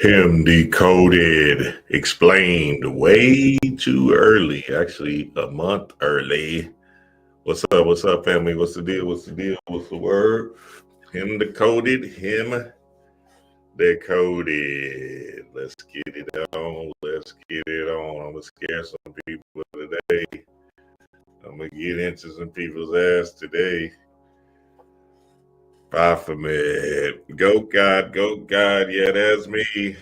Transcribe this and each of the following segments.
Him decoded, explained way too early, actually a month early. What's up? What's up, family? What's the deal? What's the deal? What's the word? Him decoded, him decoded. Let's get it on. Let's get it on. I'm gonna scare some people today. I'm gonna get into some people's ass today. Baphomet. Goat God, Goat God. Yeah, that's me.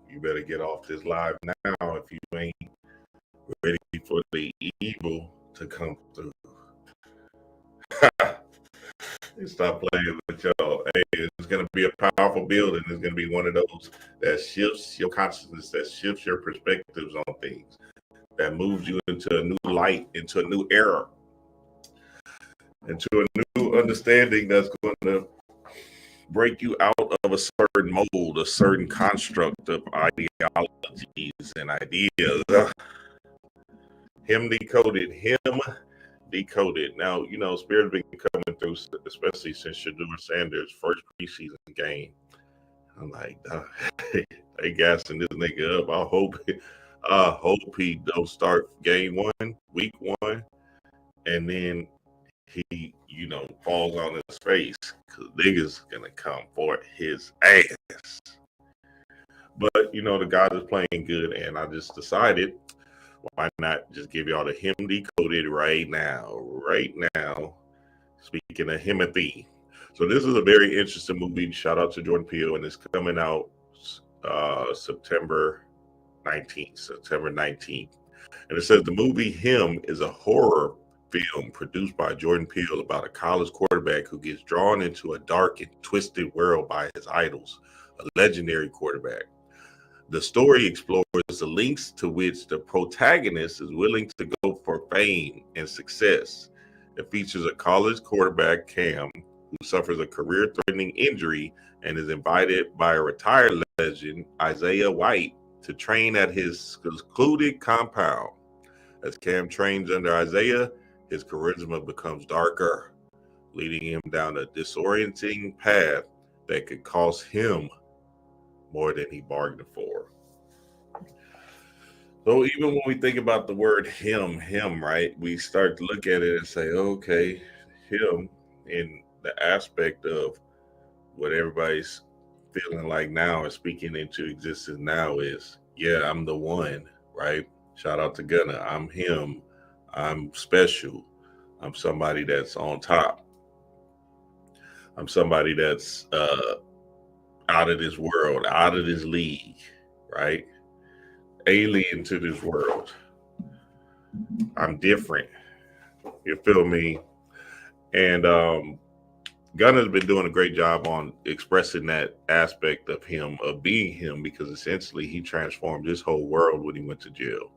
You better get off this live now if you ain't ready for the evil to come through. Stop playing with y'all. Hey, it's going to be a powerful building. It's going to be one of those that shifts your consciousness, that shifts your perspectives on things, that moves you into a new light, into a new era, into a new understanding that's going to break you out of a certain mold, a certain construct of ideologies and ideas. Him decoded, him decoded. Now, you know, Spirit's been coming through, especially since Shador Sanders' first preseason game. I'm like, they gassing this nigga up. I hope he don't start game one, week one, and then he, you know, falls on his face because niggas gonna come for his ass. But you know, the God is playing good, and I just decided, why not just give y'all the him decoded right now? Right now, speaking of Himothy. So this is a very interesting movie. Shout out to Jordan Peele, and it's coming out September 19th. And it says the movie Him is a horror film produced by Jordan Peele about a college quarterback who gets drawn into a dark and twisted world by his idols, a legendary quarterback. The story explores the lengths to which the protagonist is willing to go for fame and success. It features a college quarterback, Cam, who suffers a career-threatening injury and is invited by a retired legend, Isaiah White, to train at his secluded compound. As Cam trains under Isaiah, his charisma becomes darker, leading him down a disorienting path that could cost him more than he bargained for. So even when we think about the word him, right, we start to look at it and say, okay, him in the aspect of what everybody's feeling like now and speaking into existence now is, yeah, I'm the one, right? Shout out to Gunna. I'm him. I'm special. I'm somebody that's on top. I'm somebody that's out of this world, out of this league, right? Alien to this world. I'm different. You feel me? And Gunna's been doing a great job on expressing that aspect of him, of being him, because essentially he transformed his whole world when he went to jail.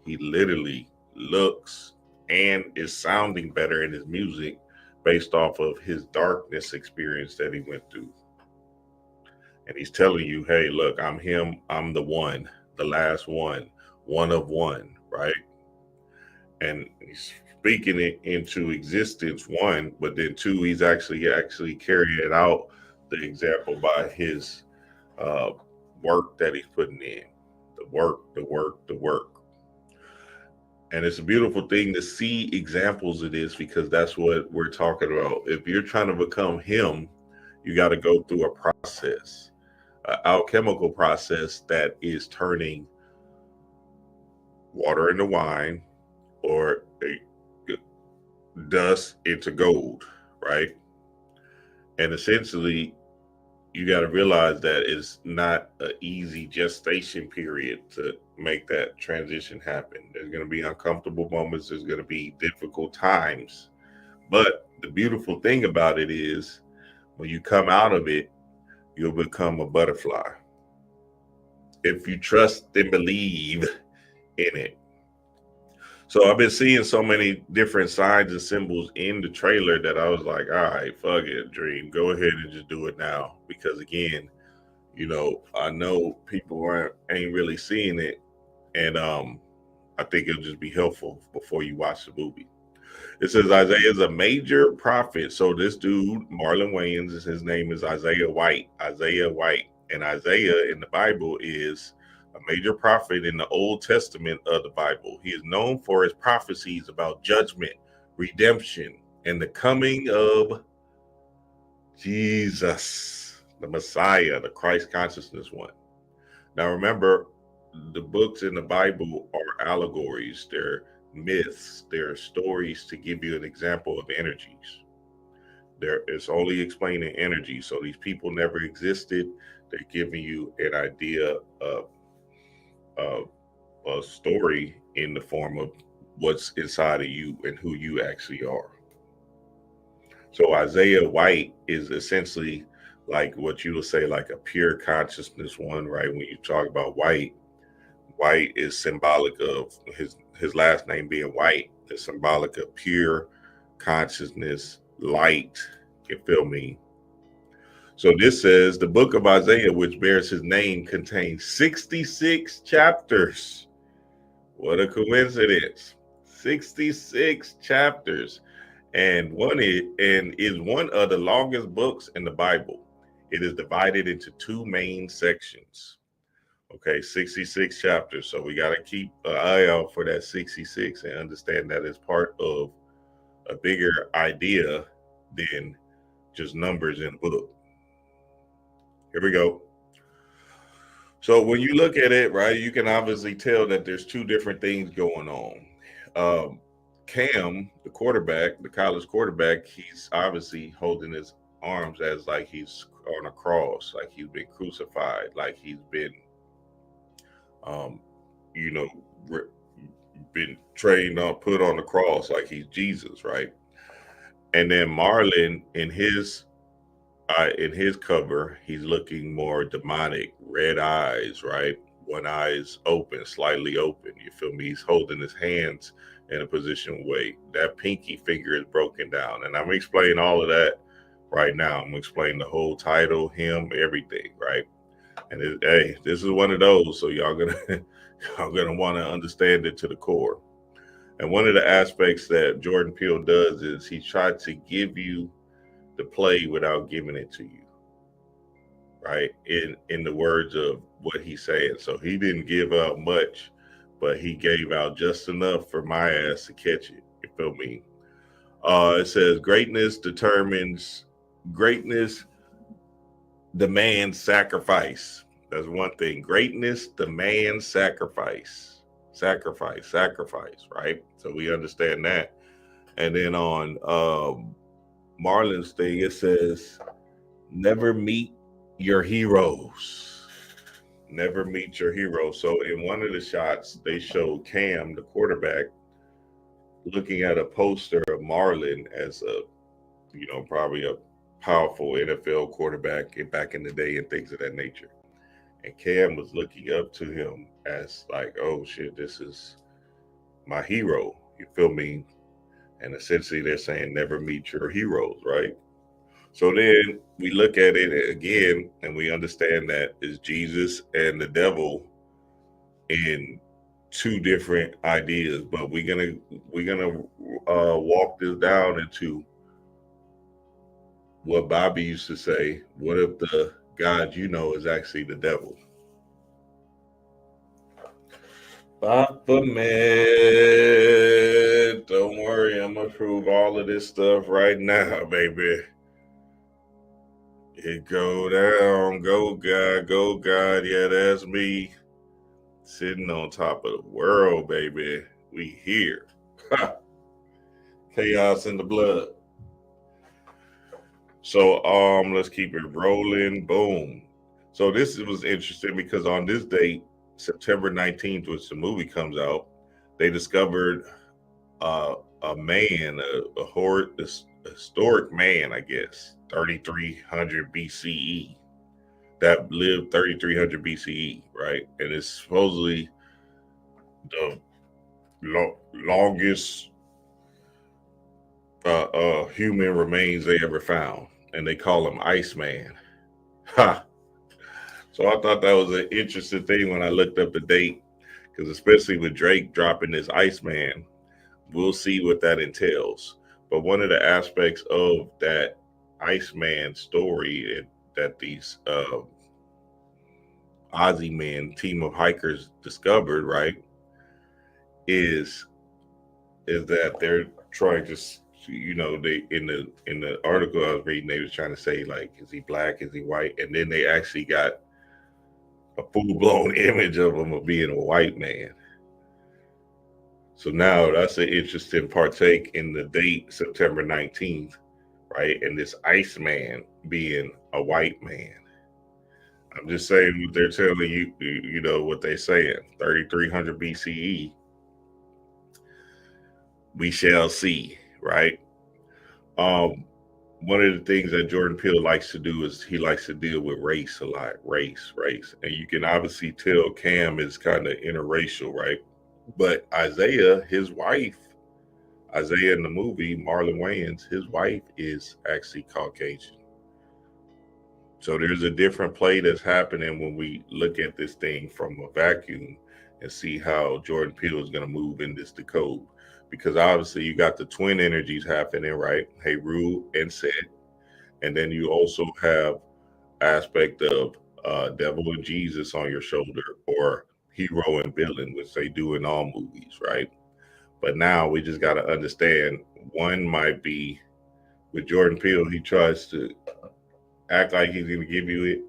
He literally looks and is sounding better in his music based off of his darkness experience that he went through. And he's telling you, hey, look, I'm him. I'm the one, the last one of one, right? And he's speaking it into existence, one, but then two, he's actually carrying out the example by his work that he's putting in. The work. And it's a beautiful thing to see examples of this, because that's what we're talking about. If you're trying to become him, you got to go through a process, an alchemical process that is turning water into wine or dust into gold, right? And essentially, you got to realize that it's not an easy gestation period to make that transition happen. There's going to be uncomfortable moments. There's going to be difficult times. But the beautiful thing about it is when you come out of it, you'll become a butterfly. If you trust and believe in it. So I've been seeing so many different signs and symbols in the trailer that I was like, all right, fuck it, Dream. Go ahead and just do it now. Because again, you know, I know people ain't really seeing it. And I think it'll just be helpful before you watch the movie. It says Isaiah is a major prophet. So this dude, Marlon Wayans, his name is Isaiah White. And Isaiah in the Bible is a major prophet in the Old Testament of the Bible. He is known for his prophecies about judgment, redemption, and the coming of Jesus, the Messiah, the Christ consciousness one. Now remember, the books in the Bible are allegories, they're myths, they're stories to give you an example of energies. It's only explaining energy. So these people never existed. They're giving you an idea of a story in the form of what's inside of you and who you actually are. So Isaiah White is essentially like what you would say, like a pure consciousness one, right? When you talk about white, white is symbolic of his last name being White. It's symbolic of pure consciousness, light. You feel me? So this says the book of Isaiah, which bears his name, contains 66 chapters. What a coincidence. 66 chapters. And is one of the longest books in the Bible. It is divided into two main sections. Okay, 66 chapters. So we got to keep an eye out for that 66 and understand that it's part of a bigger idea than just numbers in a book. Here we go. So when you look at it, right, you can obviously tell that there's two different things going on. Cam, the quarterback, the college quarterback, he's obviously holding his arms as like he's on a cross, like he's been crucified, like he's been, you know, been trained on, put on the cross, like he's Jesus, right? And then Marlon in his cover, he's looking more demonic, red eyes, right? One eye is open, slightly open. You feel me? He's holding his hands in a position way. That pinky finger is broken down. And I'm explaining all of that right now. I'm explaining the whole title, him, everything, right? And hey, this is one of those. So y'all gonna want to understand it to the core. And one of the aspects that Jordan Peele does is he tried to give you the play without giving it to you, right? In the words of what he's saying. So he didn't give out much, but he gave out just enough for my ass to catch it. You feel me? It says greatness demands sacrifice. That's one thing. Greatness demands sacrifice. Sacrifice, right? So we understand that. And then on Marlon's thing, it says, never meet your heroes. Never meet your heroes. So in one of the shots, they showed Cam, the quarterback, looking at a poster of Marlon as a, probably a powerful NFL quarterback back in the day and things of that nature. And Cam was looking up to him as like, oh shit, this is my hero. You feel me? And essentially they're saying never meet your heroes, right? So then we look at it again and we understand that it's Jesus and the devil in two different ideas, but we're gonna walk this down into what Bobby used to say. What if the God you know is actually the devil? Papa man, don't worry, I'm gonna prove all of this stuff right now, baby. It go down, go God, yeah, that's me. Sitting on top of the world, baby. We here. Chaos in the blood. So let's keep it rolling. Boom. So this was interesting because on this date, September 19th, which the movie comes out, they discovered a man, a historic man, I guess, 3300 BCE, that lived 3300 BCE, right? And it's supposedly the longest human remains they ever found, and they call him Iceman. Ha! So I thought that was an interesting thing when I looked up the date, because especially with Drake dropping this Iceman, we'll see what that entails. But one of the aspects of that Iceman story that these Aussie men, team of hikers discovered, right, is that they're trying to, they in the article I was reading, they was trying to say like, is he black, is he white, and then they actually got a full blown image of him of being a white man. So now that's an interesting partake in the date September 19th, right? And this Iceman being a white man. I'm just saying what they're telling you, what they're saying. 3300 BCE, we shall see, right? Um, One of the things that Jordan Peele likes to do is he likes to deal with race a lot, race. And you can obviously tell Cam is kind of interracial, right? But Isaiah, his wife, Isaiah in the movie, Marlon Wayans, his wife is actually Caucasian. So there's a different play that's happening when we look at this thing from a vacuum and see how Jordan Peele is going to move in this decode. Because obviously you got the twin energies happening, right? Heru and Set. And then you also have aspect of devil and Jesus on your shoulder, or hero and villain, which they do in all movies, right? But now we just got to understand one might be with Jordan Peele, he tries to act like he's going to give you it,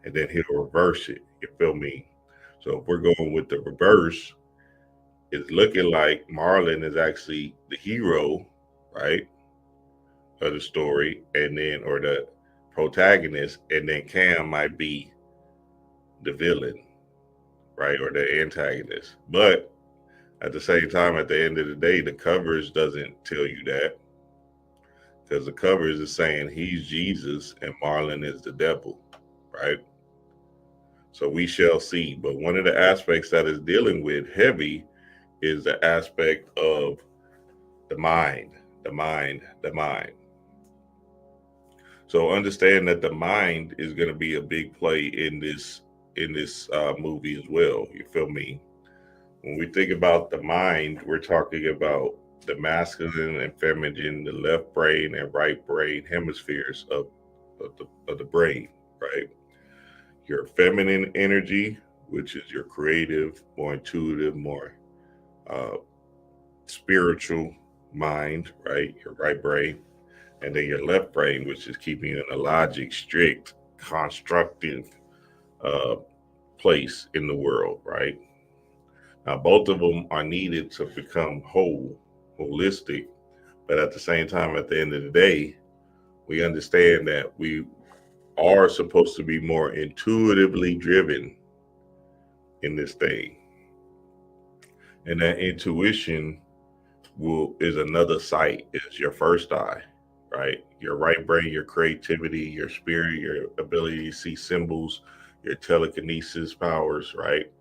and then he'll reverse it. You feel me? So if we're going with the reverse, it's looking like Marlon is actually the hero, right, of the story, and then, or the protagonist, and then Cam might be the villain, right, or the antagonist. But at the same time, at the end of the day, the covers doesn't tell you that, because the covers is saying he's Jesus and Marlon is the devil, right? So we shall see. But one of the aspects that is dealing with heavy is the aspect of the mind, the mind, the mind. So understand that the mind is going to be a big play in this movie as well. You feel me? When we think about the mind, we're talking about the masculine and feminine, the left brain and right brain hemispheres of the brain, right? Your feminine energy, which is your creative, more intuitive, more uh, spiritual mind, right? Your right brain. And then your left brain, which is keeping you in a logic, strict, constructive uh, place in the world, right? Now, both of them are needed to become holistic, but at the same time, at the end of the day, we understand that we are supposed to be more intuitively driven in this thing. And that intuition is another sight, is your first eye, right? Your right brain, your creativity, your spirit, your ability to see symbols, your telekinesis powers, right?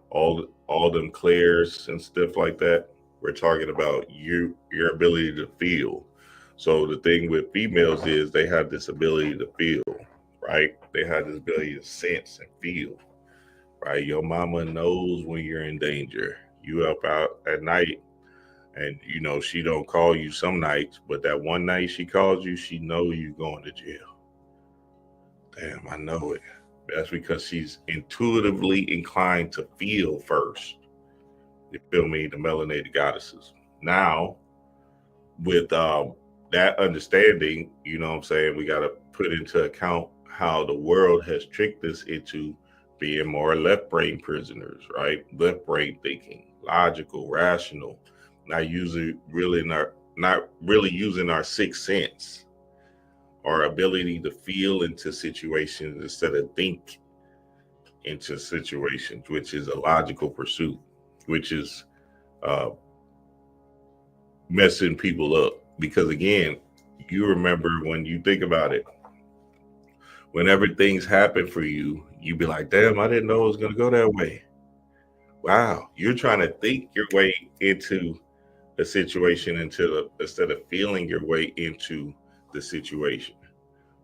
All them clairs and stuff like that. We're talking about your ability to feel. So the thing with females is they have this ability to feel, right? They have this ability to sense and feel, right? Your mama knows when you're in danger. You up out at night, and she don't call you some nights, but that one night she calls you, she know you going to jail. Damn, I know it. That's because she's intuitively inclined to feel first. You feel me? The melanated goddesses. Now, with that understanding, you know what I'm saying, we got to put into account how the world has tricked us into being more left brain prisoners, right? Left brain thinking, logical, rational, not really using our sixth sense, our ability to feel into situations instead of think into situations, which is a logical pursuit, which is uh, messing people up. Because again, you remember when you think about it, whenever things happen for you, you be like, damn, I didn't know it was going to go that way. Wow, you're trying to think your way into a situation instead of feeling your way into the situation,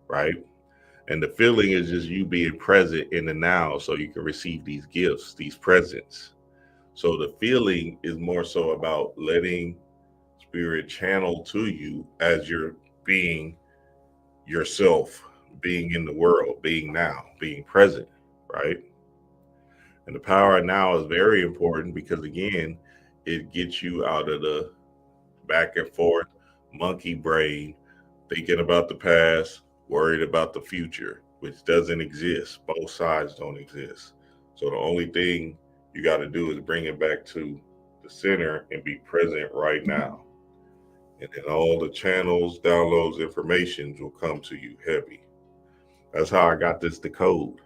right? And the feeling is just you being present in the now so you can receive these gifts, these presents. So the feeling is more so about letting spirit channel to you as you're being yourself, being in the world, being now, being present, right? And the power now is very important because, again, it gets you out of the back and forth monkey brain, thinking about the past, worried about the future, which doesn't exist. Both sides don't exist. So the only thing you got to do is bring it back to the center and be present right now. And then all the channels, downloads, informations will come to you heavy. That's how I got this decode.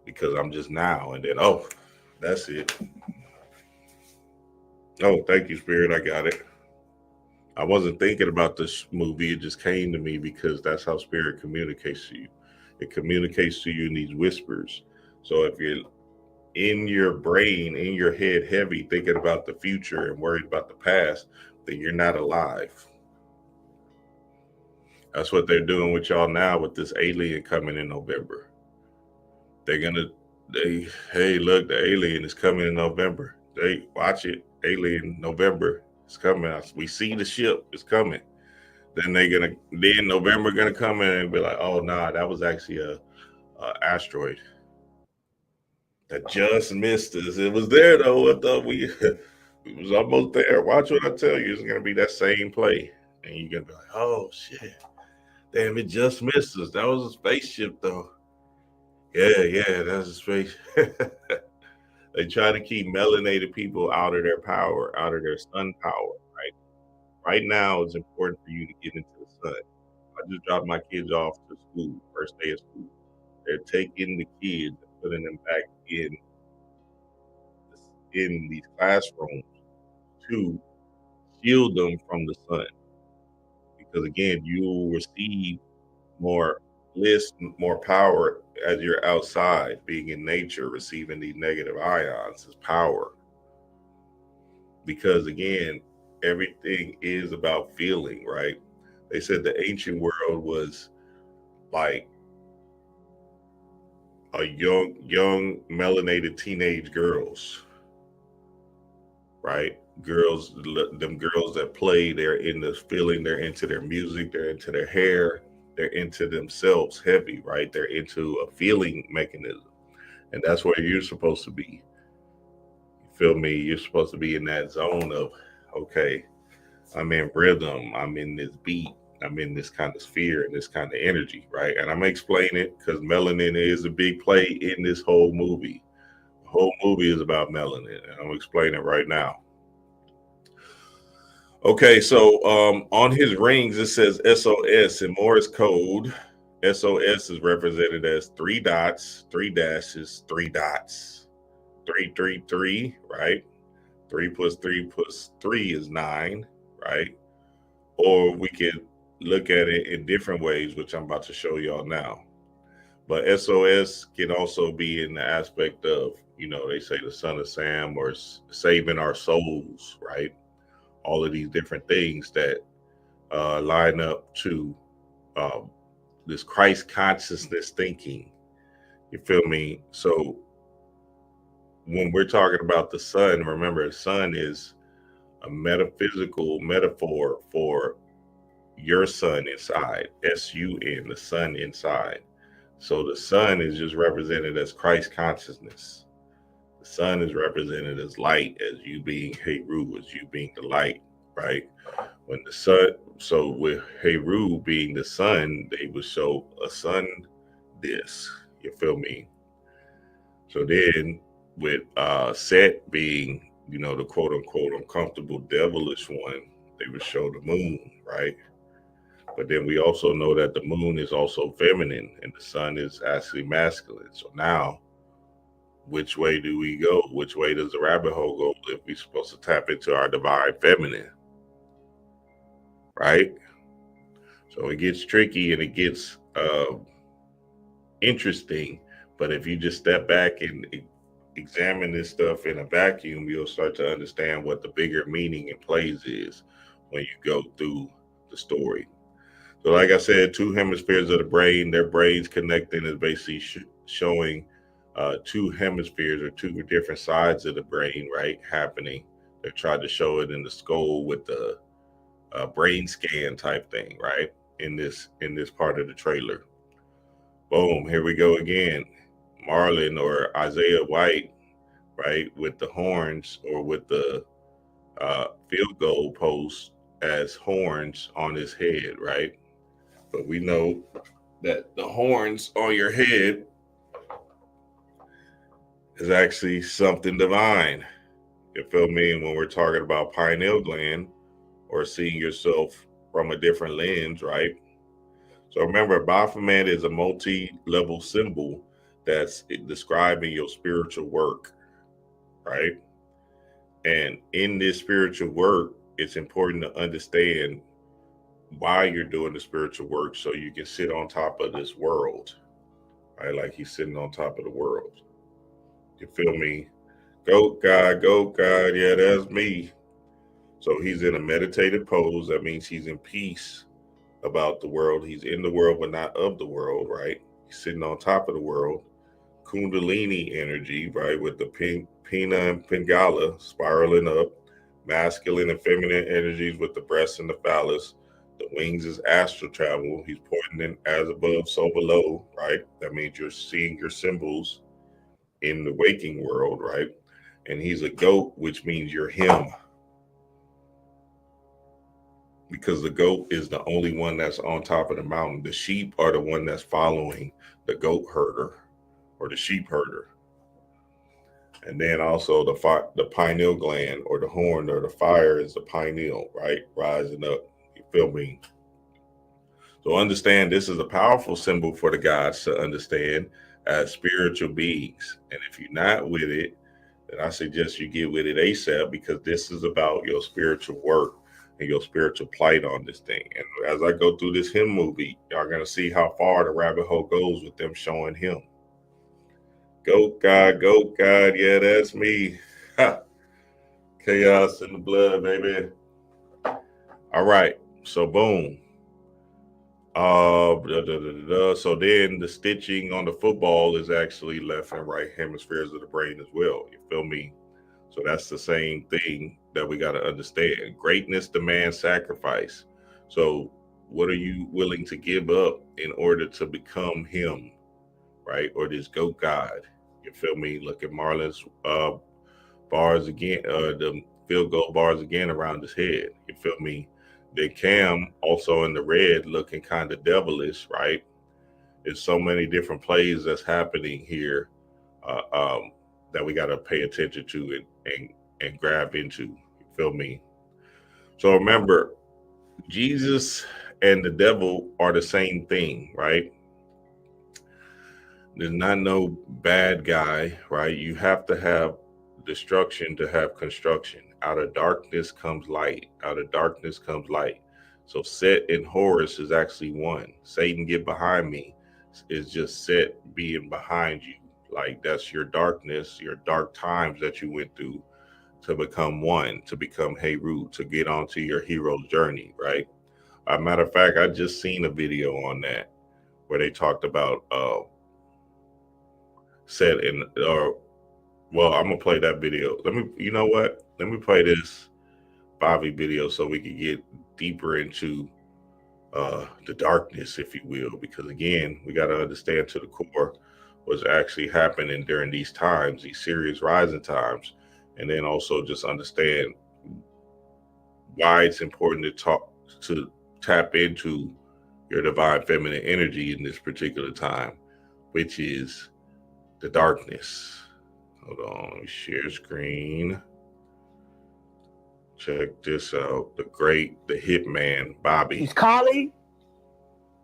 Because I'm just now, and then, oh, that's it. Oh, thank you, Spirit. I got it. I wasn't thinking about this movie. It just came to me because that's how Spirit communicates to you. It communicates to you in these whispers. So if you're in your brain, in your head, heavy, thinking about the future and worried about the past, then you're not alive. That's what they're doing with y'all now with this alien coming in November. Hey, look, the alien is coming in November. They watch it, alien November is coming. We see the ship is coming. Then November gonna come in and be like, oh nah, that was actually a asteroid that just missed us. It was there though. I thought it was almost there. Watch what I tell you. It's gonna be that same play, and you're gonna be like, oh shit, damn, it just missed us. That was a spaceship though. Yeah, that's a space. They try to keep melanated people out of their power, out of their sun power, right? Right now, it's important for you to get into the sun. I just dropped my kids off to school, first day of school. They're taking the kids and putting them back in these classrooms to shield them from the sun. Because again, you will receive more bliss, more power as you're outside, being in nature, receiving these negative ions as power. Because again, everything is about feeling, right? They said the ancient world was like a young melanated teenage girls, right? Them girls that play, they're in the feeling, they're into their music, they're into their hair, they're into themselves heavy, right? They're into a feeling mechanism. And that's where you're supposed to be. You feel me? You're supposed to be in that zone of, okay, I'm in rhythm, I'm in this beat, I'm in this kind of sphere and this kind of energy, right? And I'm gonna explain it because melanin is a big play in this whole movie. The whole movie is about melanin, and I'm gonna explain it right now. Okay, so on his rings it says SOS in Morse code. SOS is represented as three dots, three dashes, three dots, 333, right? 3 plus 3 is 9, right? Or we could look at it in different ways, which I'm about to show y'all now. But SOS can also be in the aspect of, they say the Son of Sam or saving our souls, right? All of these different things that line up to this Christ consciousness thinking. You feel me? So when we're talking about the sun, remember, the sun is a metaphysical metaphor for your sun inside, SUN, the sun inside. So the sun is just represented as Christ consciousness. The sun is represented as light, as you being Heru, as you being the light, right? When the sun, so with Heru being the sun, they would show a sun disk. You feel me? So then with Set being, the quote unquote uncomfortable devilish one, they would show the moon, right? But then we also know that the moon is also feminine and the sun is actually masculine. So now, which way do we go? Which way does the rabbit hole go if we're supposed to tap into our divine feminine? Right? So it gets tricky and it gets interesting. But if you just step back and examine this stuff in a vacuum, you'll start to understand what the bigger meaning and plays is when you go through the story. So like I said, two hemispheres of the brain, their brains connecting is basically showing two hemispheres or two different sides of the brain, right, happening. They tried to show it in the skull with the brain scan type thing, right, in this part of the trailer. Boom, here we go again. Marlon or Isaiah White, right, with the horns or with the field goal post as horns on his head, right? But we know that the horns on your head is actually something divine. You feel me? And when we're talking about pineal gland or seeing yourself from a different lens, right? So remember, Baphomet is a multi-level symbol that's describing your spiritual work, right? And in this spiritual work, it's important to understand why you're doing the spiritual work so you can sit on top of this world, right? Like he's sitting on top of the world. You feel me? Goat God, yeah, that's me. So he's in a meditative pose. That means he's in peace about the world. He's in the world, but not of the world, right? He's sitting on top of the world. Kundalini energy, right, with the Pina and Pingala spiraling up. Masculine and feminine energies with the breast and the phallus. The wings is astral travel. He's pointing in as above, so below, right? That means you're seeing your symbols in the waking world, right? And he's a goat, which means you're him. Because the goat is the only one that's on top of the mountain. The sheep are the one that's following the goat herder or the sheep herder. And then also the pineal gland or the horn or the fire is the pineal, right? Rising up. You feel me? So understand this is a powerful symbol for the gods to understand as spiritual beings. And if you're not with it, then I suggest you get with it ASAP, because this is about your spiritual work and your spiritual plight on this thing. And as I go through this hymn movie, y'all gonna see how far the rabbit hole goes with them showing him. Goat God, yeah, that's me. Ha. Chaos in the blood, baby. All right, so boom. So then the stitching on the football is actually left and right hemispheres of the brain as well. You feel me? So that's the same thing that we got to understand. Greatness demands sacrifice. So what are you willing to give up in order to become him, right? Or this goat God? You feel me? Look at Marlon's bars again, the field goal bars again around his head. You feel me? Then Cam also in the red looking kind of devilish, right? There's so many different plays that's happening here that we got to pay attention to and grab into. You feel me? So remember, Jesus and the devil are the same thing, right? There's not no bad guy, right? You have to have destruction to have construction. Out of darkness comes light. Out of darkness comes light. So Set and Horus is actually one. Satan, get behind me is just Set being behind you. Like that's your darkness, your dark times that you went through to become one, to become Heru, to get onto your hero's journey, right? As a matter of fact, I just seen a video on that where they talked about Set and well, I'm gonna play that video. You know what? Let me play this Bobby video so we can get deeper into the darkness, if you will, because again, we got to understand to the core what's actually happening during these times, these serious rising times, and then also just understand why it's important to tap into your divine feminine energy in this particular time, which is the darkness. Hold on, let me share screen. Check this out. The hitman, Bobby. She's Kali.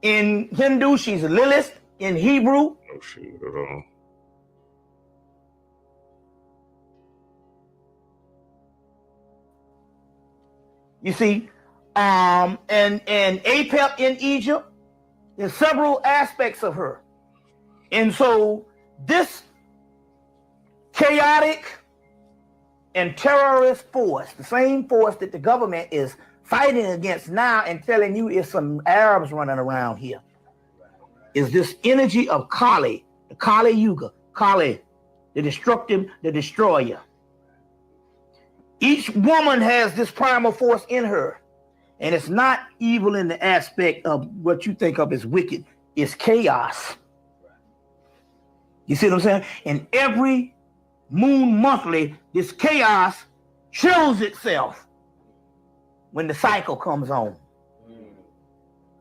In Hindu, she's Lilith. In Hebrew. Oh, shoot. Hold on. You see, and Apep in Egypt, there's several aspects of her. And so this chaotic and terrorist force, the same force that the government is fighting against now and telling you is some Arabs running around here, is this energy of Kali, the Kali Yuga, Kali, the destructive, the destroyer. Each woman has this primal force in her, and it's not evil in the aspect of what you think of as wicked. It's chaos. You see what I'm saying? And every moon monthly, this chaos shows itself when the cycle comes on.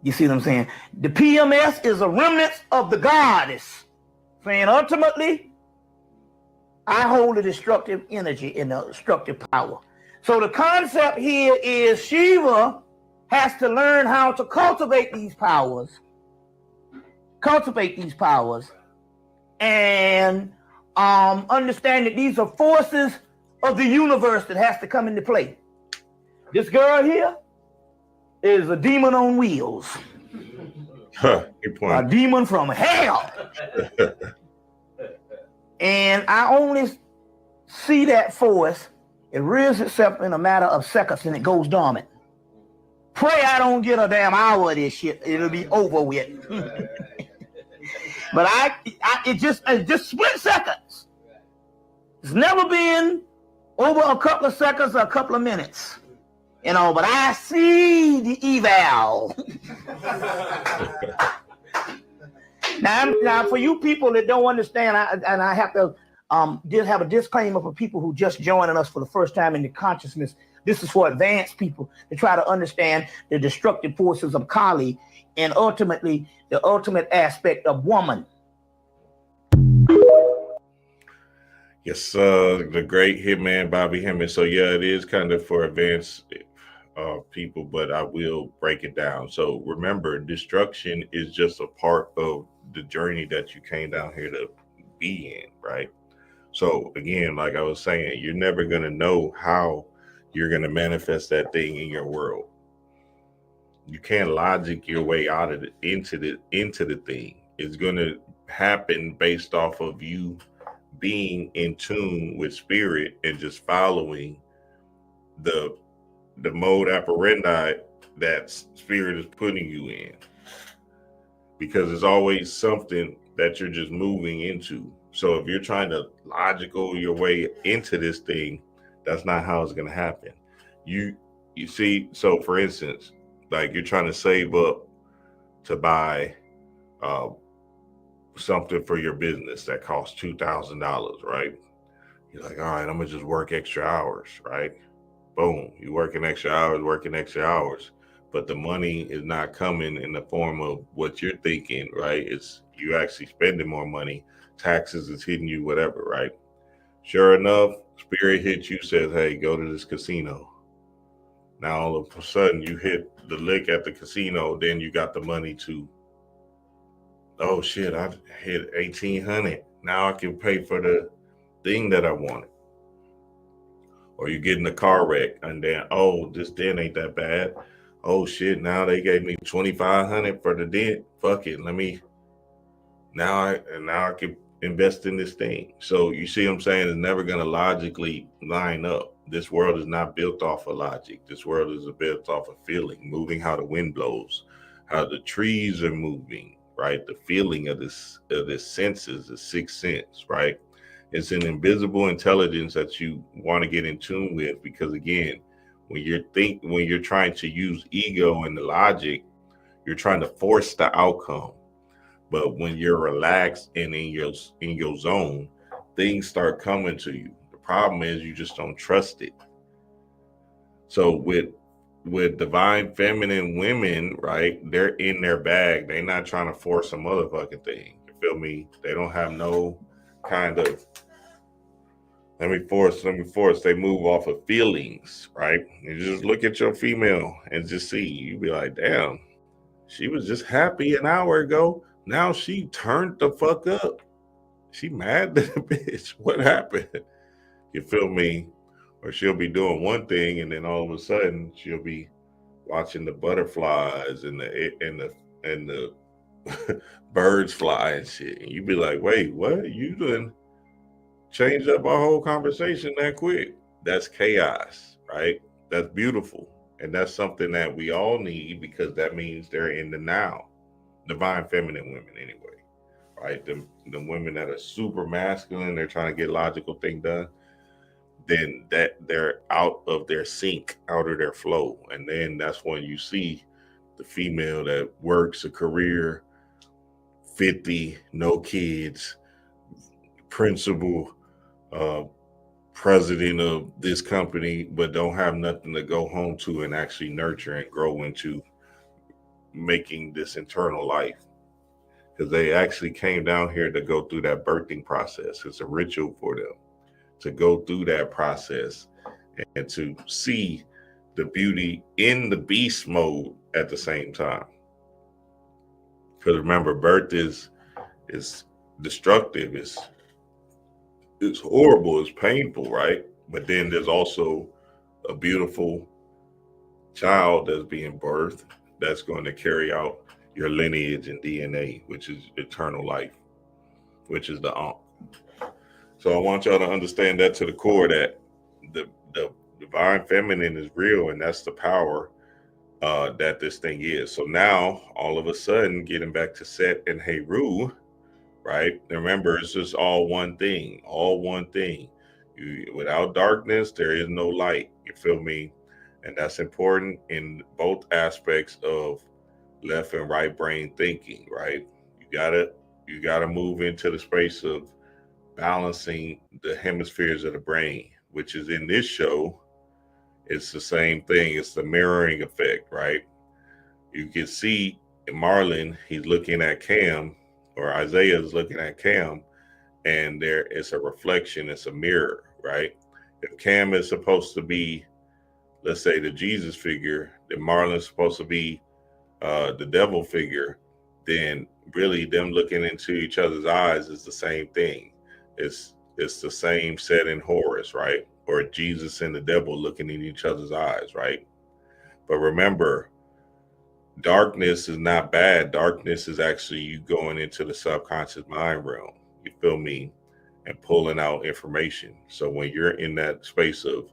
You see what I'm saying? The PMS is a remnant of the goddess, saying ultimately, I hold the destructive energy and the destructive power. So the concept here is Shiva has to learn how to cultivate these powers, and understand that these are forces of the universe that has to come into play. This girl here is a demon on wheels. A demon from hell. And I only see that force. It rears itself in a matter of seconds and it goes dormant. Pray I don't get a damn hour of this shit. It'll be over with. But it's just split seconds. It's never been over a couple of seconds or a couple of minutes. You know, but I see the eval. Now, for you people that don't understand, I have to just have a disclaimer for people who just joining us for the first time in the consciousness. This is for advanced people to try to understand the destructive forces of Kali and ultimately the ultimate aspect of woman. Yes, the great hitman Bobby Hemmings. So yeah, it is kind of for advanced people, but I will break it down. So remember, destruction is just a part of the journey that you came down here to be in, right? So again, like I was saying, you're never going to know how you're going to manifest that thing in your world. You can't logic your way out of it into the thing. It's going to happen based off of you being in tune with spirit and just following the mode operandi that spirit is putting you in, because it's always something that you're just moving into. So if you're trying to logical your way into this thing, that's not how it's going to happen. You see, so for instance, like you're trying to save up to buy something for your business that costs $2,000, right? You're like, all right, I'm gonna just work extra hours, right? Boom, you working extra hours, but the money is not coming in the form of what you're thinking, right? It's you actually spending more money, taxes is hitting you, whatever, right? Sure enough, spirit hits you, says, hey, go to this casino. Now all of a sudden you hit the lick at the casino, then you got the money to, oh shit, I hit 1,800. Now I can pay for the thing that I wanted. Or you get in a car wreck and then, oh, this dent ain't that bad. Oh shit, now they gave me 2,500 for the dent. Fuck it, now I can invest in this thing. So you see what I'm saying? It's never gonna logically line up. This world is not built off of logic. This world is built off of feeling, moving how the wind blows, how the trees are moving, right? The feeling of this senses, the sixth sense, right? It's an invisible intelligence that you want to get in tune with, because again, when you're trying to use ego and the logic, you're trying to force the outcome. But when you're relaxed and in your zone, things start coming to you. The problem is you just don't trust it. So with divine feminine women, right? They're in their bag. They're not trying to force a motherfucking thing. You feel me? They don't have no kind of let me force. They move off of feelings, right? You just look at your female and just see. You be like, damn, she was just happy an hour ago. Now she turned the fuck up. She mad at the bitch. What happened? You feel me? Or she'll be doing one thing and then all of a sudden she'll be watching the butterflies and the birds fly and shit. And you be like, wait, what? You done changed up our whole conversation that quick. That's chaos, right? That's beautiful. And that's something that we all need, because that means they're in the now. Divine feminine women anyway, right? The women that are super masculine, they're trying to get logical thing done, then that they're out of their sync, out of their flow. And then that's when you see the female that works a career, 50, no kids, principal uh, president of this company, but don't have nothing to go home to and actually nurture and grow into making this eternal life. Because they actually came down here to go through that birthing process. It's a ritual for them to go through that process and to see the beauty in the beast mode at the same time. Because remember, birth is destructive, it's horrible, it's painful, right? But then there's also a beautiful child that's being birthed that's going to carry out your lineage and DNA, which is eternal life, which is the Ankh. So I want y'all to understand that to the core, that the divine feminine is real, and that's the power that this thing is. So now, all of a sudden, getting back to Set and Heru, right? Remember, it's just all one thing, all one thing. Without darkness, there is no light. You feel me? And that's important in both aspects of left and right brain thinking, right? You gotta move into the space of balancing the hemispheres of the brain, which is in this show. It's the same thing. It's the mirroring effect, right? You can see Marlon, he's looking at Cam, or Isaiah is looking at Cam, and there is a reflection, it's a mirror, right? If Cam is supposed to be, let's say, the Jesus figure, then Marlon's supposed to be the devil figure, then really them looking into each other's eyes is the same thing. It's the same set in Horus, right? Or Jesus and the devil looking in each other's eyes, right? But remember, darkness is not bad. Darkness is actually you going into the subconscious mind realm. You feel me? And pulling out information. So when you're in that space of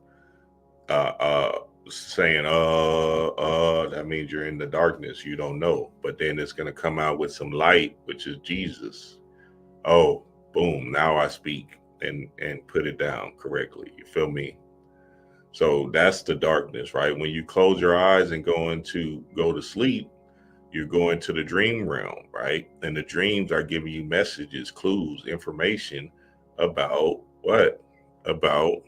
saying that means you're in the darkness, you don't know. But then it's going to come out with some light, which is Jesus. Oh, boom, now I speak and put it down correctly. You feel me? So that's the darkness, right? When you close your eyes and go to sleep, you're going to the dream realm, right? And the dreams are giving you messages, clues, information about what? About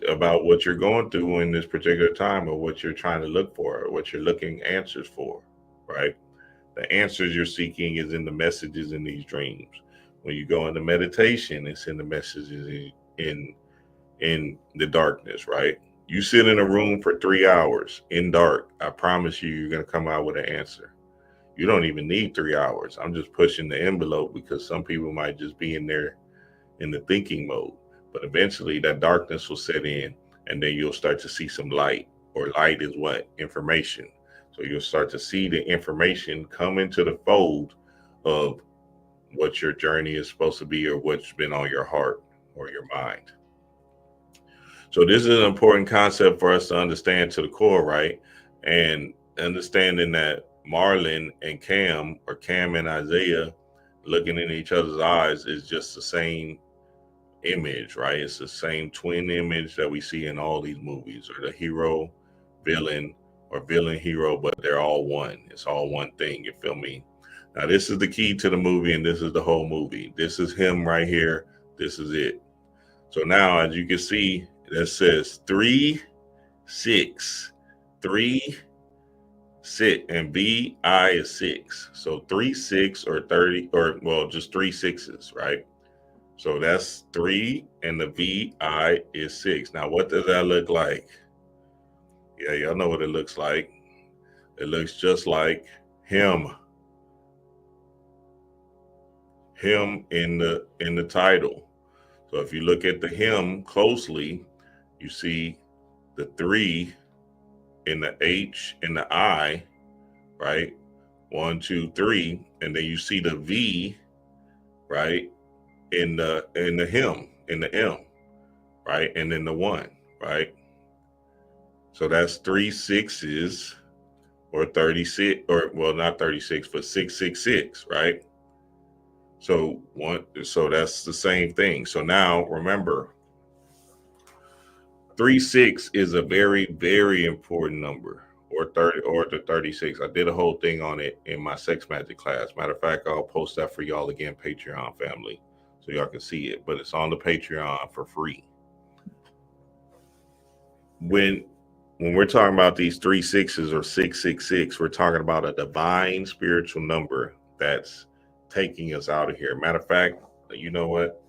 about what you're going through in this particular time, or what you're trying to look for, or what you're looking answers for, right? The answers you're seeking is in the messages in these dreams. When you go into meditation, it's in the messages in the darkness, right? You sit in a room for 3 hours in dark, I promise you're going to come out with an answer. You don't even need 3 hours. I'm just pushing the envelope because some people might just be in there in the thinking mode. But eventually that darkness will set in, and then you'll start to see some light, or light is what? Information. So you'll start to see the information come into the fold of what your journey is supposed to be, or what's been on your heart or your mind. So this is an important concept for us to understand to the core, right? And understanding that Marlon and Cam, or Cam and Isaiah, looking in each other's eyes is just the same image, right? It's the same twin image that we see in all these movies, or the hero, villain, or villain hero, but they're all one. It's all one thing, you feel me? Now, this is the key to the movie, and this is the whole movie. This is him right here. This is it. So now, as you can see, that says 3, 6, 3, 6, and VI is 6. So 3, 6, or 30, or well, just 3 6s, right? So that's 3, and the VI is 6. Now, what does that look like? Yeah, y'all know what it looks like. It looks just like him. Him in the title. So if you look at the him closely, you see the 3 in the H in the I, right? 1, 2, 3, and then you see the V, right? In the him, in the M, right? And then the 1, right? So that's 3 6s, or 36, or well, not 36, but 666, right? So that's the same thing. So now remember, 3 6 is a very, very important number. or 30 or the 36. I did a whole thing on it in my sex magic class. Matter of fact, I'll post that for y'all again, Patreon family, so y'all can see it. But it's on the Patreon for free. When we're talking about these 3 6s or 666, we're talking about a divine spiritual number that's taking us out of here. Matter of fact, you know what?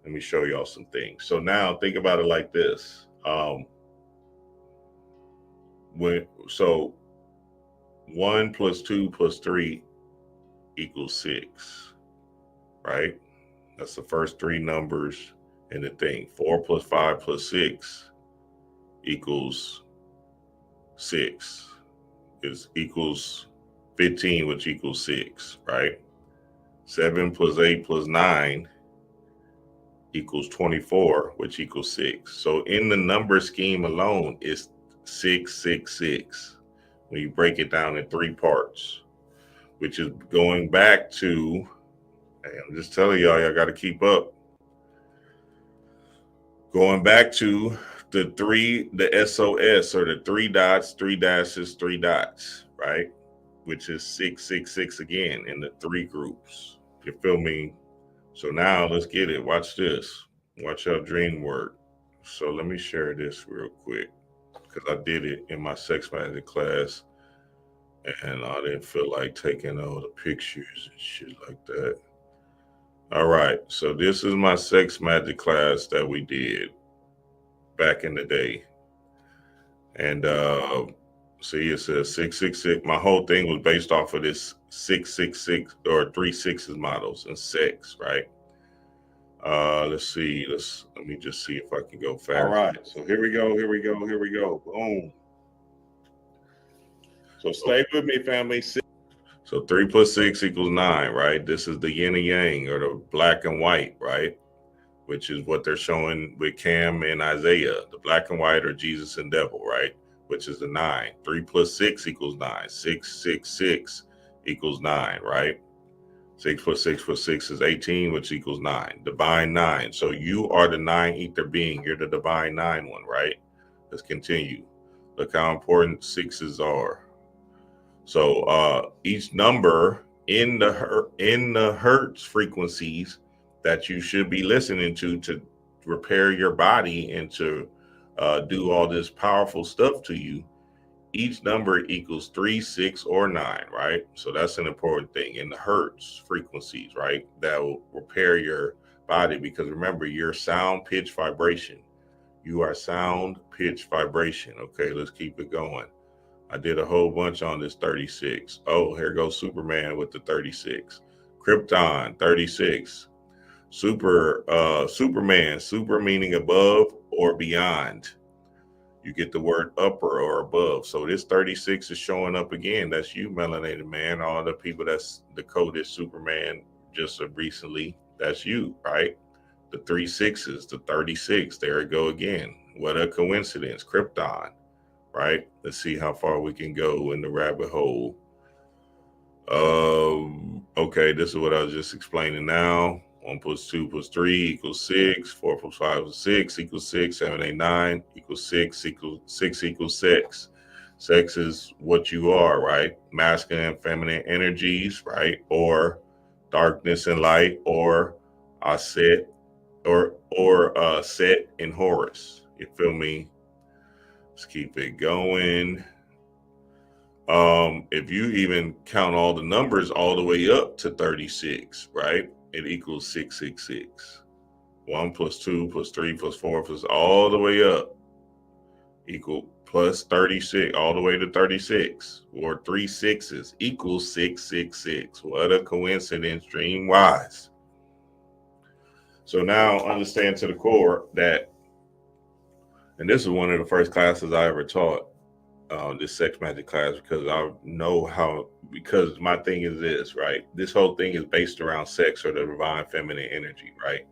Let me show y'all some things. So now think about it like this. So 1 plus 2 plus 3 equals 6, right? That's the first 3 numbers in the thing. 4 plus 5 plus 6 equals 6. It equals 15, which equals 6, right? 7 plus 8 plus 9 equals 24, which equals 6. So in the number scheme alone, it's 666 when you break it down in 3 parts, which is going back to, I'm just telling y'all got to keep up. Going back to the SOS, or the 3 dots, 3 dashes, 3 dots, right? Which is 666 again in the 3 groups. You feel me? So now let's get it. Watch this. Watch your dream work. So let me share this real quick, because I did it in my sex magic class and I didn't feel like taking all the pictures and shit like that. All right. So this is my sex magic class that we did back in the day. And see, it says 666. My whole thing was based off of this 666 or 3 6s models and sex, right? Let's see. Let me just see if I can go fast. All right. So here we go. Boom. So stay with me, family. So 3 plus 6 equals 9, right? This is the yin and yang, or the black and white, right? Which is what they're showing with Cam and Isaiah. The black and white are Jesus and devil, right? Which is the 9. 3 plus 6 equals 9. 666 equals 9, right? 6 plus 6 plus 6 is 18, which equals 9. Divine 9. So you are the 9 ether being. You're the divine 9 one, right? Let's continue. Look how important 6s are. So each number in the hertz frequencies that you should be listening to repair your body and to do all this powerful stuff to you, each number equals 3, 6, or 9, right? So that's an important thing in the hertz frequencies, right? That will repair your body, because remember, you're sound, pitch, vibration. You are sound, pitch, vibration. Okay, let's keep it going. I did a whole bunch on this 36. Oh, here goes Superman with the 36. Krypton, 36. Superman, super meaning above or beyond. You get the word upper or above. So this 36 is showing up again. That's you, melanated man. All the people that's decoded Superman just recently, that's you, right? The 3 6s, the 36. There it go again. What a coincidence. Krypton. Right? Let's see how far we can go in the rabbit hole. Okay, this is what I was just explaining now. 1 plus 2 plus 3 equals 6. 4 plus 5 plus 6 equals 6. 7, 8, 9 equals 6 equals 6 equals sex. Sex is what you are, right? Masculine and feminine energies, right? Or darkness and light, or Set, or Set in Horus. You feel me? Let's keep it going. If you even count all the numbers all the way up to 36, right? It equals 666. 1 plus 2 plus 3 plus 4 plus all the way up equal plus 36, all the way to 36, or 3 6s equals 666. What a coincidence, dream wise. So now understand to the core that, and this is one of the first classes I ever taught, this sex magic class, because I know how, because my thing is this, right? This whole thing is based around sex, or the divine feminine energy, right?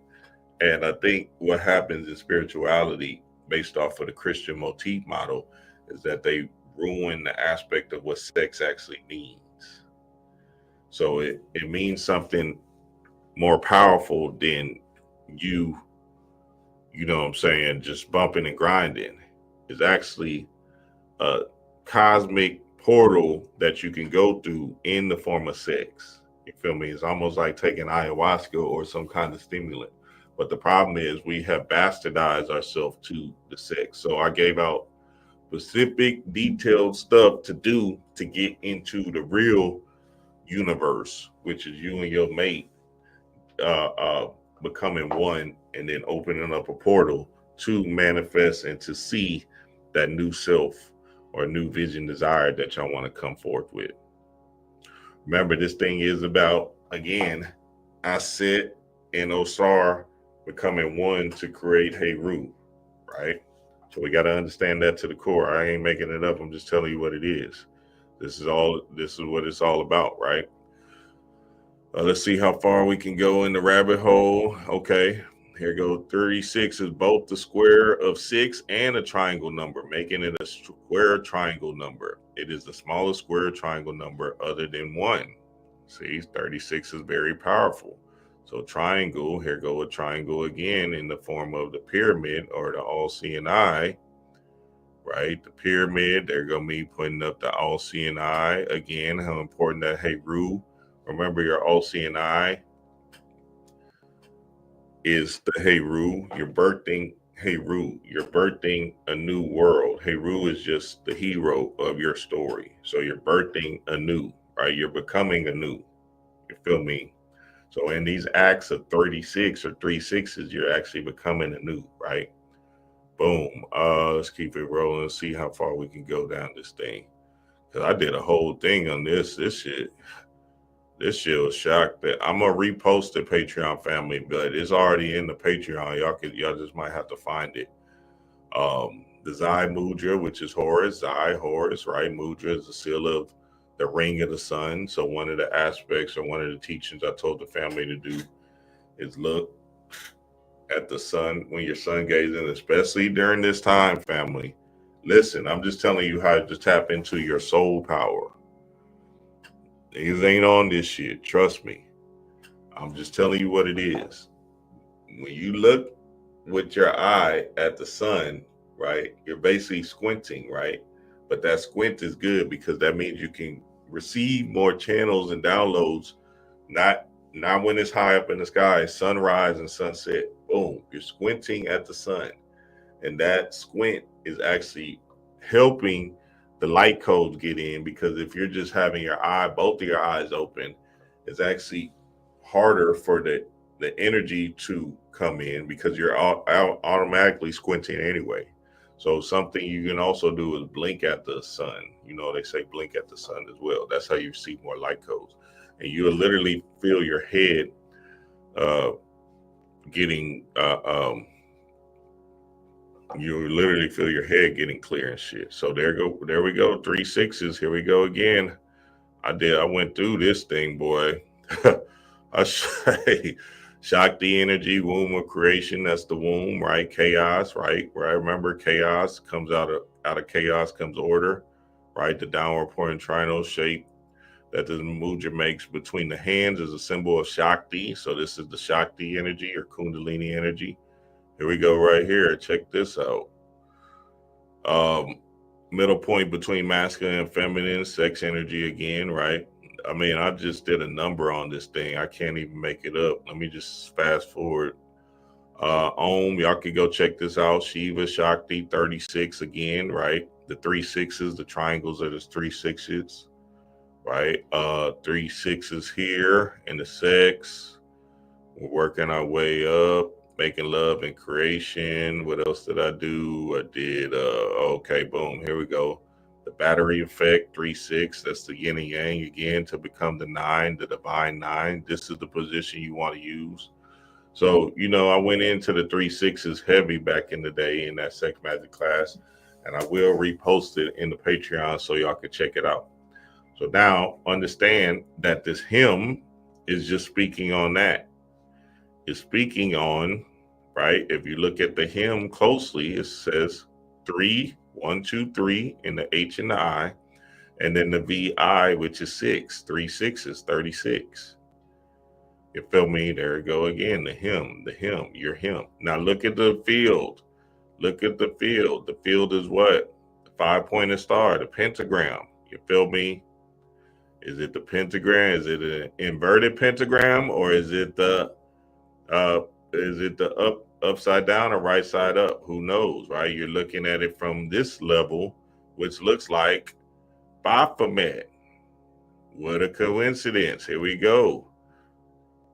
And I think what happens in spirituality, based off of the Christian motif model, is that they ruin the aspect of what sex actually means. So it means something more powerful than you know what I'm saying, just bumping and grinding. Is actually cosmic portal that you can go through in the form of sex. You feel me? It's almost like taking ayahuasca or some kind of stimulant. But the problem is we have bastardized ourselves to the sex. So I gave out specific, detailed stuff to do to get into the real universe, which is you and your mate uh, uh, becoming one and then opening up a portal to manifest and to see that new self or new vision desire that y'all want to come forth with. Remember, this thing is about, again, Aset and Osar becoming one to create Heru, right? So we got to understand that to the core. I ain't making it up. I'm just telling you what it is. This is what it's all about, right? Let's see how far we can go in the rabbit hole. Okay, here go 36 is both the square of 6 and a triangle number, making it a square triangle number. It is the smallest square triangle number other than 1. See, 36 is very powerful. So triangle, here go a triangle again in the form of the pyramid or the all-seeing eye, right? The pyramid, they're going to be putting up the all-seeing eye. Again, how important that Heru. Remember, your all-seeing eye is the Heru. You're birthing Heru. You're birthing a new world. Heru is just the hero of your story. So you're birthing anew, right? You're becoming anew. You feel me? So in these acts of 36 or 3 6s, you're actually becoming anew, right? Boom. Let's keep it rolling. See how far we can go down this thing. Because I did a whole thing on this. This shit was shocked that I'm gonna repost the Patreon family, but it's already in the Patreon. Y'all just might have to find it. The Zai Mudra, which is Horus, Zai Horus, right? Mudra is the seal of the ring of the sun. So one of the aspects or one of the teachings I told the family to do is look at the sun when you're sun gazing, especially during this time, family. Listen, I'm just telling you how to tap into your soul power. Niggas ain't on this shit. Trust me. I'm just telling you what it is. When you look with your eye at the sun, right, you're basically squinting, right? But that squint is good because that means you can receive more channels and downloads, not when it's high up in the sky, sunrise and sunset. Boom, you're squinting at the sun. And that squint is actually helping the light codes get in, because if you're just having both of your eyes open, it's actually harder for the energy to come in because you're automatically squinting anyway. So something you can also do is blink at the sun. You know, they say blink at the sun as well. That's how you see more light codes. And you'll literally feel your head getting you literally feel your head getting clear and shit. So there we go. 3 6s. Here we go again. I went through this thing, boy. I say Shakti energy, womb of creation. That's the womb, right? Chaos, right? Where I remember chaos comes out of chaos comes order, right? The downward pointing triangle shape that the mudra makes between the hands is a symbol of Shakti. So this is the Shakti energy or Kundalini energy. Here we go right here. Check this out. Middle point between masculine and feminine, sex energy again, right? I mean, I just did a number on this thing. I can't even make it up. Let me just fast forward. Om, y'all can go check this out. Shiva Shakti 36 again, right? The 3 6s, the triangles are the 3 6s, right? 3 6s here in the sex. We're working our way up. Making love and creation. What else did I do? I did okay, boom, here we go. The battery effect, 3 6. That's the yin and yang again to become the 9, the divine 9. This is the position you want to use. So, you know, I went into the 3 6s heavy back in the day in that sex magic class, and I will repost it in the Patreon so y'all can check it out. So now understand that this hymn is just speaking on that. Is speaking on, right? If you look at the hymn closely, it says 3, 1, 2, 3 in the H and the I, and then the VI, which is 6, 3 6s, 36. You feel me? There we go again. The hymn, your hymn. Now look at the field. Look at the field. The field is what? The 5-pointed star, the pentagram. You feel me? Is it the pentagram? Is it an inverted pentagram, or is it the upside down or right side up? Who knows, right? You're looking at it from this level, which looks like Baphomet. What a coincidence. Here we go.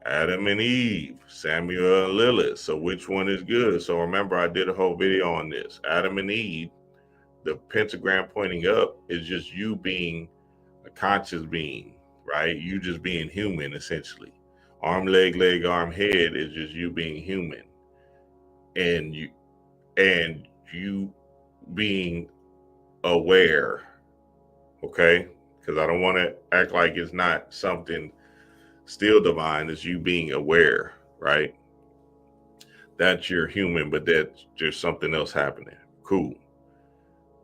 Adam and Eve, Samuel and Lilith. So which one is good? So remember, I did a whole video on this. Adam and Eve, the pentagram pointing up is just you being a conscious being, right? You just being human, essentially. Arm, leg, arm, head is just you being human. And you being aware, okay? Because I don't want to act like it's not something still divine. It's you being aware, right? That you're human, but that there's something else happening. Cool.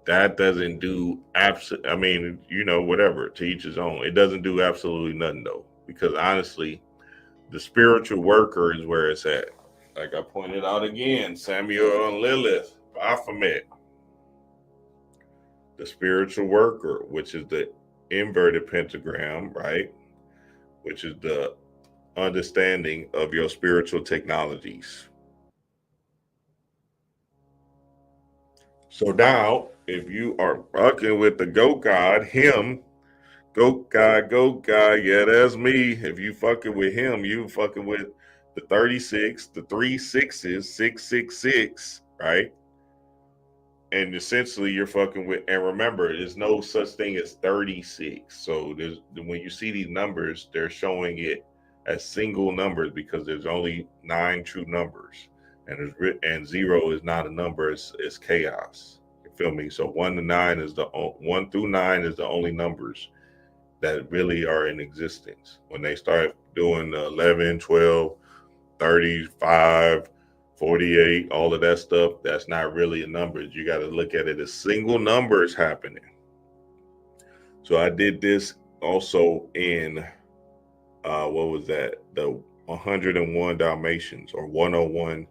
That doesn't do whatever, to each his own. It doesn't do absolutely nothing though, because honestly, the spiritual worker is where it's at. Like I pointed out again, Samuel and Lilith, Baphomet. The spiritual worker, which is the inverted pentagram, right? Which is the understanding of your spiritual technologies. So now, if you are rocking with the goat god, him, goat god, yeah, that's me. If you fucking with him, you fucking with the 36, the 3 6s, 666, right? And essentially you're fucking with, and remember, there's no such thing as 36. So when you see these numbers, they're showing it as single numbers because there's only 9 true numbers. And 0 is not a number, it's chaos. You feel me? So 1 through 9 is the only numbers that really are in existence. When they start doing 11, 12, 35, 48, all of that stuff, that's not really a number. You got to look at it as single numbers happening. So I did this also in what was that? The 101 Dalmatians or 101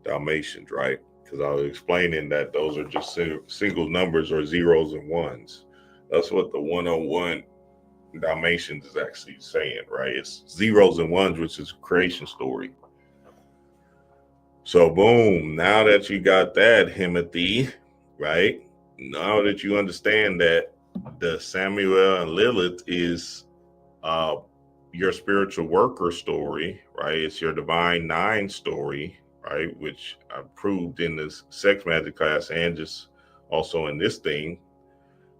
Dalmatians, right? Because I was explaining that those are just single numbers or zeros and ones. That's what the 101 Dalmatians is actually saying, right? It's zeros and ones, which is a creation story. So boom, now that you got that, Timothy, right? Now that you understand that the Samuel and Lilith is your spiritual worker story, right? It's your divine 9 story, right? Which I proved in this sex magic class and just also in this thing.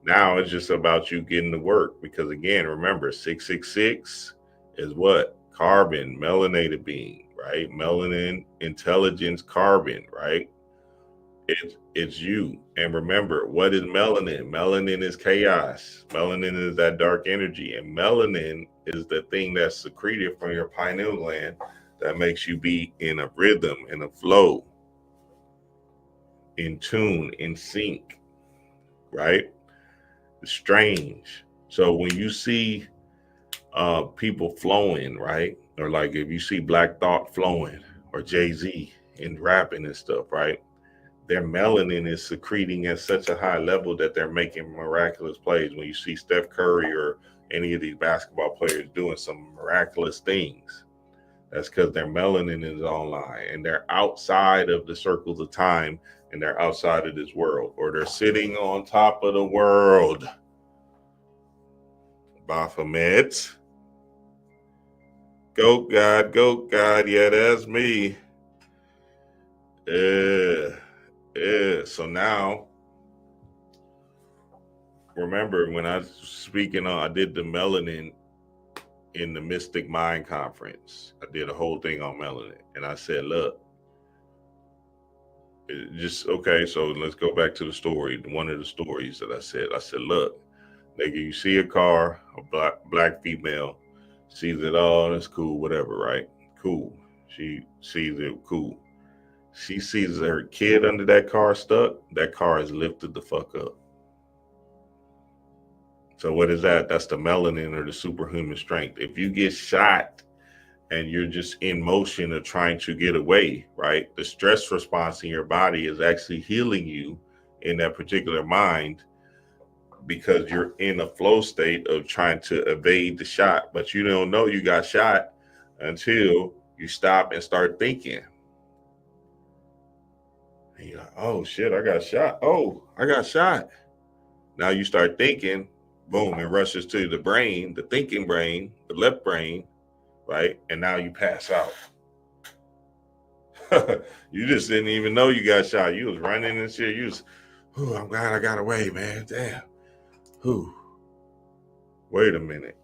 Now it's just about you getting to work, because again, remember, 666 is what? Carbon, melanated being, right? Melanin, intelligence, carbon, right? It's you. And remember, what is melanin? Melanin is chaos. Melanin is that dark energy. And melanin is the thing that's secreted from your pineal gland that makes you be in a rhythm, in a flow, in tune, in sync, right? It's strange. So when you see people flowing, right? Or like if you see Black Thought flowing or Jay-Z in rapping and stuff, right? Their melanin is secreting at such a high level that they're making miraculous plays. When you see Steph Curry or any of these basketball players doing some miraculous things, that's because their melanin is online and they're outside of the circles of time and they're outside of this world, or they're sitting on top of the world. Baphomet. Goat God, yeah, that's me. Yeah. So now, remember when I was speaking on, I did the melanin in the Mystic Mind Conference. I did a whole thing on melanin, and I said, look, okay, so let's go back to the story. One of the stories that I said, look, nigga, you see a car, a black female, sees it, oh, that's cool, whatever, right? Cool. She sees it, cool. She sees her kid under that car stuck, that car is lifted the fuck up. So what is that? That's the melanin or the superhuman strength. If you get shot and you're just in motion of trying to get away, right? The stress response in your body is actually healing you in that particular mind because you're in a flow state of trying to evade the shot, but you don't know you got shot until you stop and start thinking. And you're like, oh shit, I got shot. Oh, I got shot. Now you start thinking, boom, it rushes to the brain, the thinking brain, the left brain, right? And now you pass out. You just didn't even know you got shot. You was running and shit. You was, I'm glad I got away, man. Damn. Wait a minute.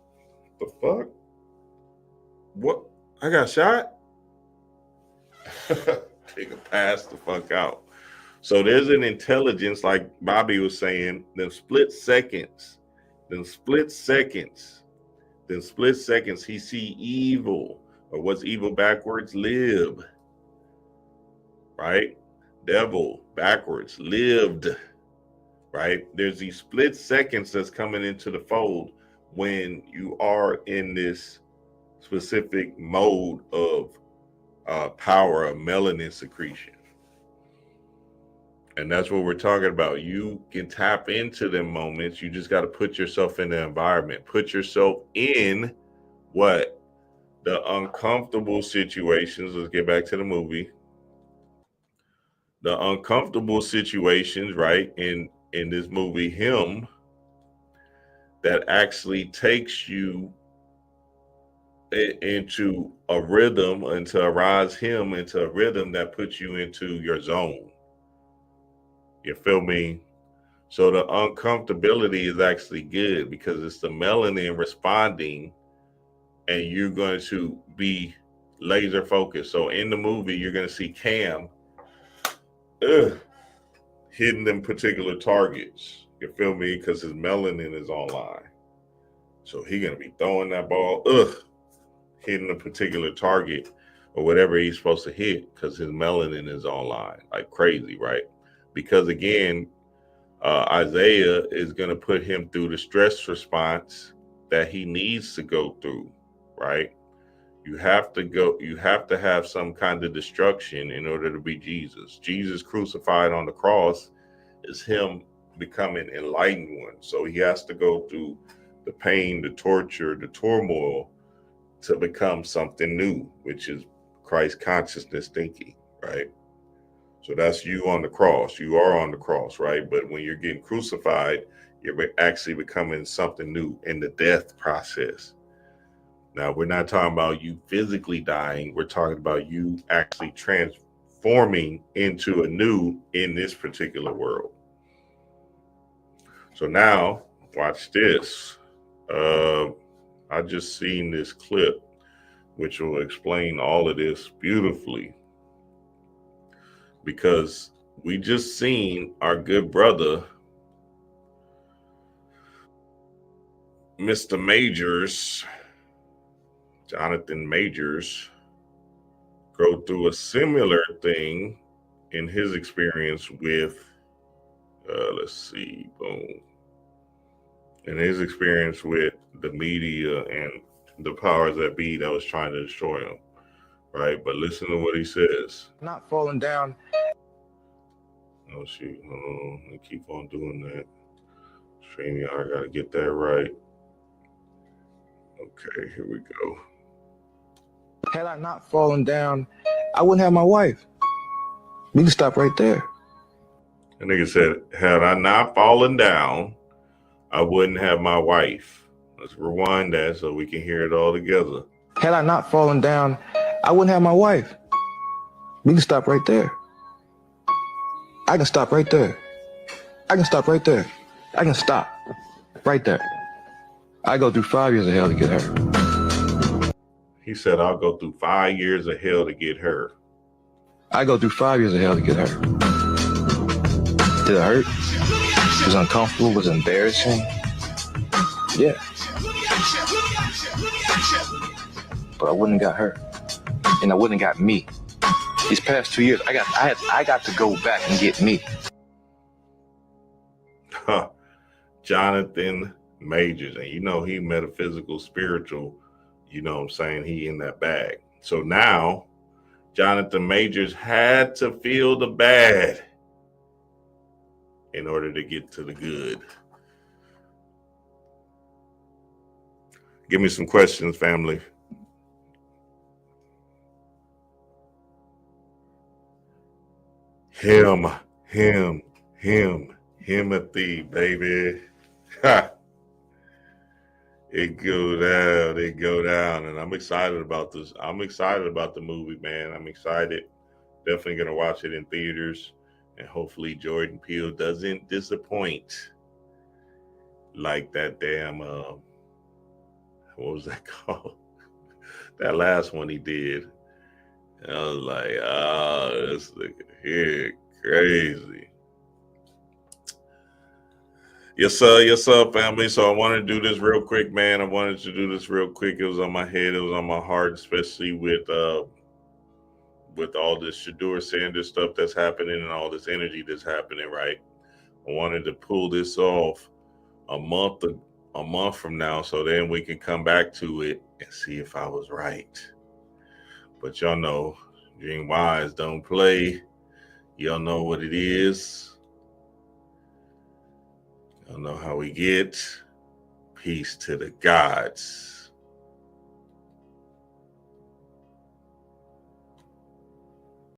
The fuck? What? I got shot? Take a pass the fuck out. So there's an intelligence, like Bobby was saying, them split seconds, he see evil, or what's evil backwards? Live, right? Devil backwards, lived, right? There's these split seconds that's coming into the fold when you are in this specific mode of power of melanin secretion. And that's what we're talking about. You can tap into them moments. You just got to put yourself in the environment. Put yourself in what? The uncomfortable situations. Let's get back to the movie. The uncomfortable situations, right? In this movie, him, that actually takes you into a rhythm, into a rhythm that puts you into your zone. You feel me? So the uncomfortability is actually good because it's the melanin responding, and you're going to be laser focused. So in the movie, you're going to see Cam hitting them particular targets. You feel me? Because his melanin is online. So he's going to be throwing that ball, hitting a particular target or whatever he's supposed to hit because his melanin is online like crazy, right? Because again, Isaiah is going to put him through the stress response that he needs to go through, right? You have to have some kind of destruction in order to be Jesus. Jesus crucified on the cross is him becoming enlightened one. So he has to go through the pain, the torture, the turmoil to become something new, which is Christ consciousness thinking, right? So that's you on the cross. You are on the cross, right? But when you're getting crucified, you're actually becoming something new in the death process. Now, we're not talking about you physically dying. We're talking about you actually transforming into a new in this particular world. So now, watch this. I just seen this clip, which will explain all of this beautifully. Because we just seen our good brother, Mr. Majors, Jonathan Majors, go through a similar thing in his experience with, let's see, boom. In his experience with the media and the powers that be that was trying to destroy him, right? But listen to what he says. Not falling down. Oh shoot, hold on, I keep on doing that. StreamYard, I gotta get that right. Okay, here we go. Had I not fallen down, I wouldn't have my wife. We can stop right there. The nigga said, had I not fallen down, I wouldn't have my wife. Let's rewind that so we can hear it all together. Had I not fallen down, I wouldn't have my wife. We can stop right there. I can stop right there. I can stop right there. I can stop right there. I go through 5 years of hell to get her. He said, I'll go through 5 years of hell to get her. I go through 5 years of hell to get her. Did it hurt? It was uncomfortable, it was embarrassing. Yeah. But I wouldn't have got her. And I wouldn't have got me. These past 2 years, I got to go back and get me. Jonathan Majors, and you know he metaphysical, spiritual, you know what I'm saying, he in that bag. So now Jonathan Majors had to feel the bad in order to get to the good. Give me some questions, family. Him, Himothy, baby. Ha! It go down, and I'm excited about this. I'm excited about the movie, man. I'm excited. Definitely gonna watch it in theaters, and hopefully Jordan Peele doesn't disappoint like that damn what was that called? That last one he did. I was like, oh, this nigga here crazy. Yes, sir, family. So I wanted to do this real quick, man. I wanted to do this real quick. It was on my head, it was on my heart, especially with all this Shadur Sanders stuff that's happening and all this energy that's happening, right? I wanted to pull this off a month from now, so then we can come back to it and see if I was right. But y'all know, Dream Wise don't play. Y'all know what it is. Y'all know how we get. Peace to the gods.